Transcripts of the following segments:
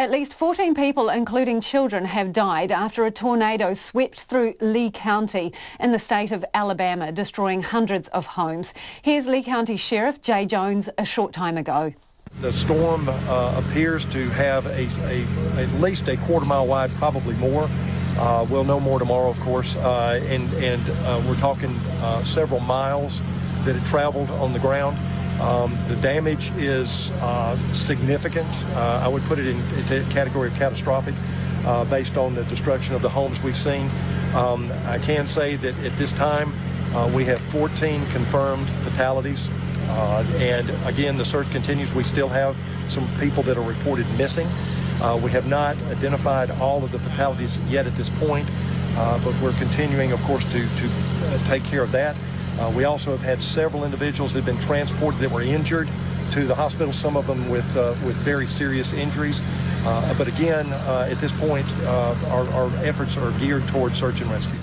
At least 14 people, including children, have died after a tornado swept through Lee County in the state of Alabama, destroying hundreds of homes. Here's Lee County Sheriff Jay Jones a short time ago. The storm appears to have at least a quarter-mile wide, probably more. We'll know more tomorrow, of course, and we're talking several miles that it traveled on the ground. The damage is significant. I would put it into a category of catastrophic based on the destruction of the homes we've seen. I can say that at this time we have 14 confirmed fatalities. And again, the search continues. We still have some people that are reported missing. We have not identified all of the fatalities yet at this point, but we're continuing, of course, to take care of that. We also have had several individuals that have been transported that were injured to the hospital, some of them with very serious injuries. But again, at this point, our efforts are geared towards search and rescue.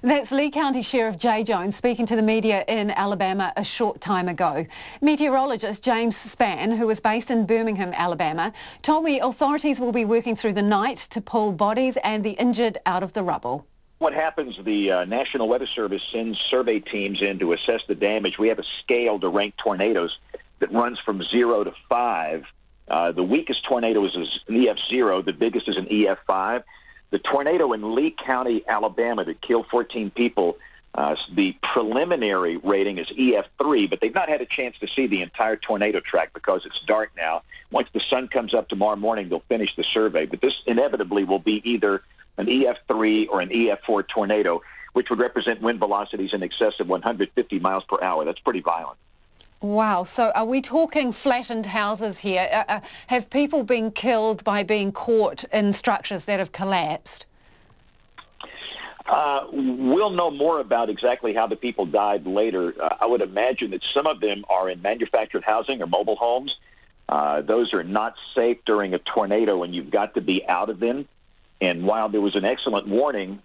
That's Lee County Sheriff Jay Jones speaking to the media in Alabama a short time ago. Meteorologist James Spann, who is based in Birmingham, Alabama, told me authorities will be working through the night to pull bodies and the injured out of the rubble. What happens, the National Weather Service sends survey teams in to assess the damage. We have a scale to rank tornadoes that runs from 0 to 5. The weakest tornado is an EF0. The biggest is an EF5. The tornado in Lee County, Alabama, that killed 14 people, the preliminary rating is EF3, but they've not had a chance to see the entire tornado track because it's dark now. Once the sun comes up tomorrow morning, they'll finish the survey. But this inevitably will be either an EF3 or an EF4 tornado, which would represent wind velocities in excess of 150 miles per hour. That's pretty violent. Wow. So are we talking flattened houses here? Have people been killed by being caught in structures that have collapsed? We'll know more about exactly how the people died later. I would imagine that some of them are in manufactured housing or mobile homes. Those are not safe during a tornado, and you've got to be out of them. And while there was an excellent warning,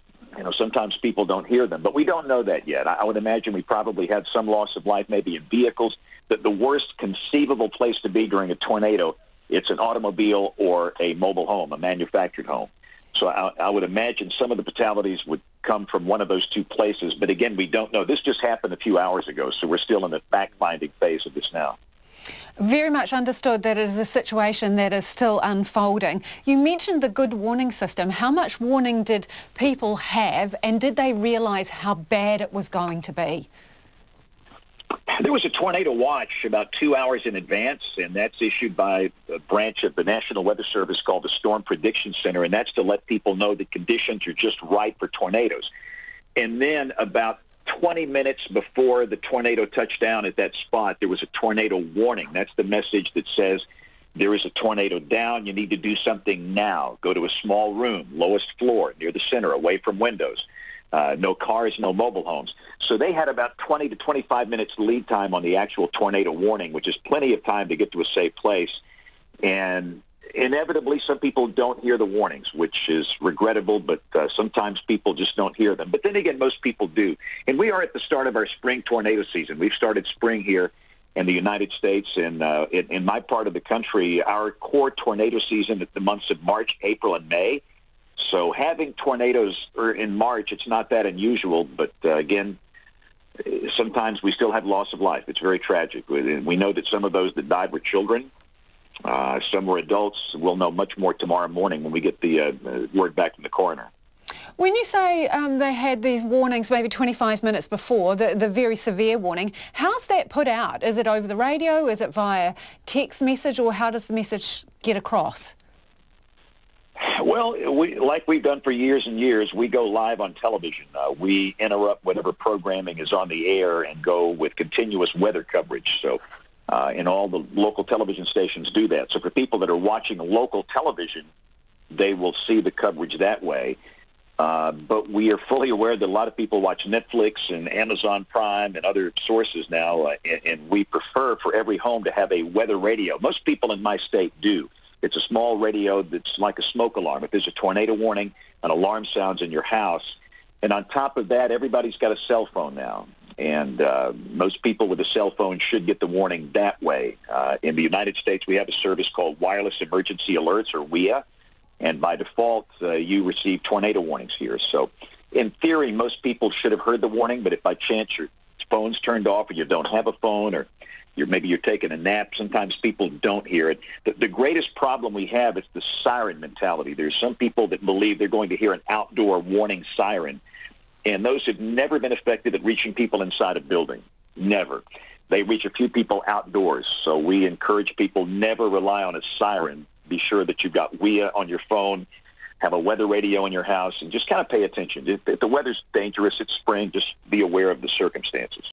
sometimes people don't hear them. But we don't know that yet. I would imagine we probably had some loss of life, maybe in vehicles. That the worst conceivable place to be during a tornado, it's an automobile or a mobile home, a manufactured home. So I would imagine some of the fatalities would come from one of those two places. But again, we don't know. This just happened a few hours ago, so we're still in the fact-finding phase of this now. Very much understood that it is a situation that is still unfolding. You mentioned the good warning system. How much warning did people have, and did they realise how bad it was going to be? There was a tornado watch about 2 hours in advance, and that's issued by a branch of the National Weather Service called the Storm Prediction Center, and that's to let people know that conditions are just right for tornadoes. And then about 20 minutes before the tornado touched down at that spot, there was a tornado warning. That's the message that says there is a tornado down. You need to do something now. Go to a small room, lowest floor, near the center, away from windows. No cars, no mobile homes. So they had about 20 to 25 minutes lead time on the actual tornado warning, which is plenty of time to get to a safe place. And inevitably, some people don't hear the warnings, which is regrettable, but sometimes people just don't hear them. But then again, most people do. And we are at the start of our spring tornado season. We've started spring here in the United States. And in my part of the country, our core tornado season is the months of March, April, and May. So having tornadoes in March, it's not that unusual. But again, sometimes we still have loss of life. It's very tragic. We know that some of those that died were children. Some were adults. We'll know much more tomorrow morning when we get the word back from the coroner. When you say they had these warnings maybe 25 minutes before, the very severe warning, how's that put out? Is it over the radio? Is it via text message? Or how does the message get across? Well, like we've done for years and years, we go live on television. We interrupt whatever programming is on the air and go with continuous weather coverage. So and all the local television stations do that. So for people that are watching local television, they will see the coverage that way. But we are fully aware that a lot of people watch Netflix and Amazon Prime and other sources now, and we prefer for every home to have a weather radio. Most people in my state do. It's a small radio that's like a smoke alarm. If there's a tornado warning, an alarm sounds in your house. And on top of that, everybody's got a cell phone now. And most people with a cell phone should get the warning that way. In the United States, we have a service called Wireless Emergency Alerts, or WEA, and by default, you receive tornado warnings here. So in theory, most people should have heard the warning, but if by chance your phone's turned off or you don't have a phone or maybe you're taking a nap, sometimes people don't hear it. The greatest problem we have is the siren mentality. There's some people that believe they're going to hear an outdoor warning siren, and those have never been effective at reaching people inside a building. Never. They reach a few people outdoors. So we encourage people never rely on a siren. Be sure that you've got WEA on your phone, have a weather radio in your house, and just kind of pay attention. If the weather's dangerous, it's spring, just be aware of the circumstances.